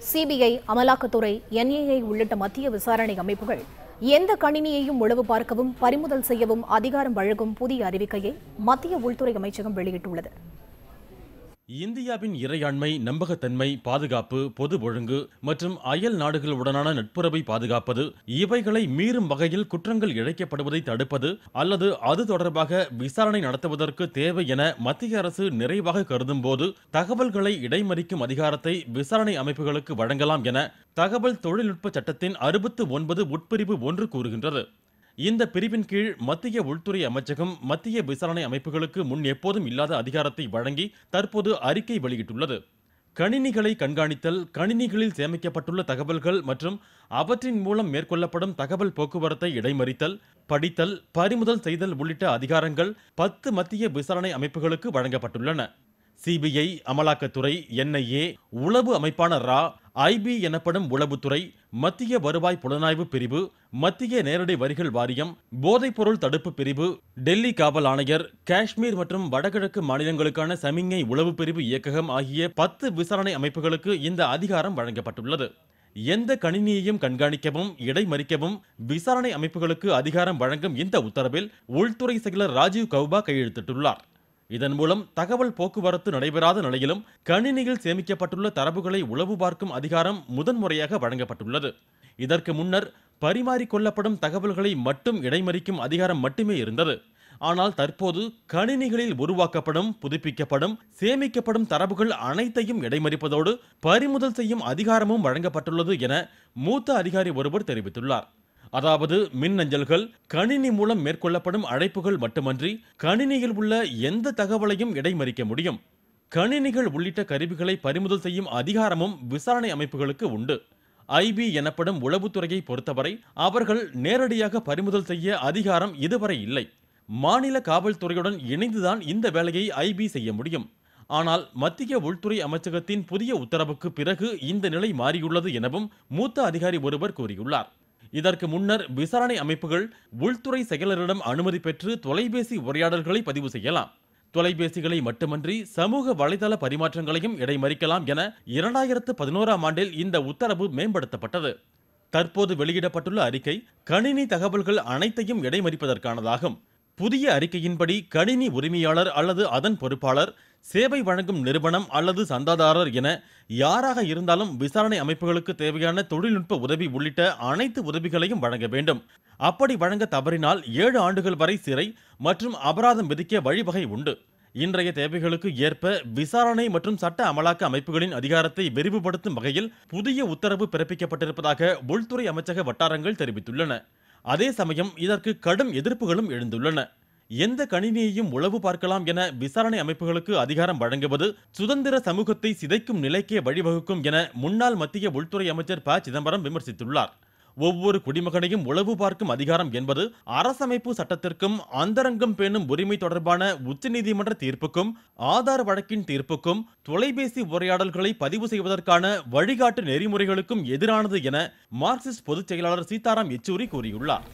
CBI, அமலாக்கத்துறை, NIA உள்ளிட்ட மத்திய விசாரணை அமைப்புகள் எந்த கணினியையும் உளவு பார்க்கவும் பறிமுதல் செய்யவும் அதிகாரம் வழங்கும் புதிய அறிவிக்கையை மத்திய உள்துறை அமைச்சகம் வெளியிட்டுள்ளது. இந்தியாவின் இறையாண்மை, நம்பகத்தன்மை, பாதுகாப்பு, பொது ஒழுங்கு மற்றும் அயல் நாடுகளுடனான நட்புறவை பாதுகாப்பது, இவைகளை மீறும் வகையில் குற்றங்கள் இழைக்கப்படுவதை தடுப்பது அல்லது அது தொடர்பாக விசாரணை நடத்துவதற்கு தேவை என மத்திய அரசு நிறைவாக கருதும் போது தகவல்களை இடைமறிக்கும் அதிகாரத்தை விசாரணை அமைப்புகளுக்கு வழங்கலாம் என தகவல் தொழில்நுட்ப சட்டத்தின் 69 உட்பிரிவு 1 கூறுகின்றது. இந்த பிரிவின் கீழ் மத்திய உள்துறை அமைச்சகம் மத்திய விசாரணை அமைப்புகளுக்கு முன் எப்போதும் இல்லாத அதிகாரத்தை வழங்கி தற்போது அறிக்கை வெளியிட்டுள்ளது. கணினிகளை கண்காணித்தல், கணினிகளில் சேமிக்கப்பட்டுள்ள தகவல்கள் மற்றும் அவற்றின் மூலம் மேற்கொள்ளப்படும் தகவல் போக்குவரத்தை இடைமறித்தல், படித்தல், பறிமுதல் செய்தல் உள்ளிட்ட அதிகாரங்கள் 10 மத்திய விசாரணை அமைப்புகளுக்கு வழங்கப்பட்டுள்ளன. சிபிஐ, அமலாக்கத்துறை, என்ஐஏ, உளவு அமைப்பான ரா, ஐபி எனப்படும் உளவுத்துறை, மத்திய வருவாய் புலனாய்வு பிரிவு, மத்திய நேரடி வரிகள் வாரியம், போதைப்பொருள் தடுப்பு பிரிவு, டெல்லி காவல் ஆணையர், காஷ்மீர் மற்றும் வடகிழக்கு மாநிலங்களுக்கான சமிஞ்ஞை உளவு பிரிவு இயக்ககம் ஆகிய 10 விசாரணை அமைப்புகளுக்கு இந்த அதிகாரம் வழங்கப்பட்டுள்ளது. எந்த கணினியையும் கண்காணிக்கவும் இடைமறிக்கவும் விசாரணை அமைப்புகளுக்கு அதிகாரம் வழங்கும் இந்த உத்தரவில் உள்துறை செயலர் ராஜீவ் கௌபா கையெழுத்திட்டுள்ளார். இதன் மூலம் தகவல் போக்குவரத்து நடைபெறாத நிலையிலும் கணினியில் சேமிக்கப்பட்டுள்ள தரவுகளை உளவு பார்க்கும் அதிகாரம் முதன்முறையாக வழங்கப்பட்டுள்ளது. இதற்கு முன்னர் பரிமாறிக்கொள்ளப்படும் தகவல்களை மட்டும் இடைமறிக்கும் அதிகாரம் மட்டுமே இருந்தது. ஆனால் தற்போது கணினிகளில் உருவாக்கப்படும், புதுப்பிக்கப்படும், சேமிக்கப்படும் தரவுகள் அனைத்தையும் இடைமறிப்பதோடு பறிமுதல் செய்யும் அதிகாரமும் வழங்கப்பட்டுள்ளது என மூத்த அதிகாரி ஒருவர் தெரிவித்துள்ளார். அதாவது மின்னஞ்சல்கள், கணினி மூலம் மேற்கொள்ளப்படும் அழைப்புகள் மட்டுமன்றி கணினியில் உள்ள எந்த தகவலையும் இடைமறிக்க முடியும். கணினிகள் உள்ளிட்ட கருவிகளை பறிமுதல் செய்யும் அதிகாரமும் விசாரணை அமைப்புகளுக்கு உண்டு. ஐபி எனப்படும் உளவுத்துறையை பொறுத்தவரை அவர்கள் நேரடியாக பறிமுதல் செய்ய அதிகாரம் இதுவரை இல்லை. மாநில காவல்துறையுடன் இணைந்துதான் இந்த வேலையை ஐபி செய்ய முடியும். ஆனால் மத்திய உள்துறை அமைச்சகத்தின் புதிய உத்தரவுக்கு பிறகு இந்த நிலை மாறியுள்ளது எனவும் மூத்த அதிகாரி ஒருவர் கூறியுள்ளார். இதற்கு முன்னர் விசாரணை அமைப்புகள் உள்துறை செயலரிடம் அனுமதி பெற்று தொலைபேசி உரையாடல்களை பதிவு செய்யலாம். தொலைபேசிகளை மட்டுமன்றி சமூக வலைதள பரிமாற்றங்களையும் இடைமறிக்கலாம் என 2011ஆம் ஆண்டில் இந்த உத்தரவு மேம்படுத்தப்பட்டது. தற்போது வெளியிடப்பட்டுள்ள அறிக்கை கணினி தகவல்கள் அனைத்தையும் இடைமறிப்பதற்கானதாகும். புதிய அறிக்கையின்படி கணினி உரிமையாளர் அல்லது அதன் பொறுப்பாளர், சேவை வழங்கும் நிறுவனம் அல்லது சந்தாதாரர் என யாராக இருந்தாலும் விசாரணை அமைப்புகளுக்கு தேவையான தொழில்நுட்ப உதவி உள்ளிட்ட அனைத்து உதவிகளையும் வழங்க வேண்டும். அப்படி வழங்க தவறினால் 7 ஆண்டுகள் வரை சிறை மற்றும் அபராதம் விதிக்க வழிவகை உண்டு. இன்றைய தேவைகளுக்கு ஏற்ப விசாரணை மற்றும் சட்ட அமலாக்க அமைப்புகளின் அதிகாரத்தை விரிவுபடுத்தும் வகையில் புதிய உத்தரவு பிறப்பிக்கப்பட்டிருப்பதாக உள்துறை அமைச்சக வட்டாரங்கள் தெரிவித்துள்ளன. அதே சமயம் இதற்கு கடும் எதிர்ப்புகளும் எழுந்துள்ளன. எந்த கணினியையும் உளவு பார்க்கலாம் என விசாரணை அமைப்புகளுக்கு அதிகாரம் வழங்குவது சுதந்திர சமூகத்தை சிதைக்கும் நிலைக்கே வழிவகுக்கும் என முன்னாள் மத்திய உள்துறை அமைச்சர் ப. சிதம்பரம் விமர்சித்துள்ளார். ஒவ்வொரு குடிமகனையும் உளவு பார்க்கும் அதிகாரம் என்பது அரசமைப்பு சட்டத்திற்கும் அந்தரங்கம் பேணும் உரிமை தொடர்பான உச்சநீதிமன்ற தீர்ப்புக்கும் ஆதார் வழக்கின் தீர்ப்புக்கும் தொலைபேசி உரையாடல்களை பதிவு செய்வதற்கான வழிகாட்டு நெறிமுறைகளுக்கும் எதிரானது என மார்க்சிஸ்ட் பொதுச் செயலாளர் சீதாராம் யெச்சூரி கூறியுள்ளார்.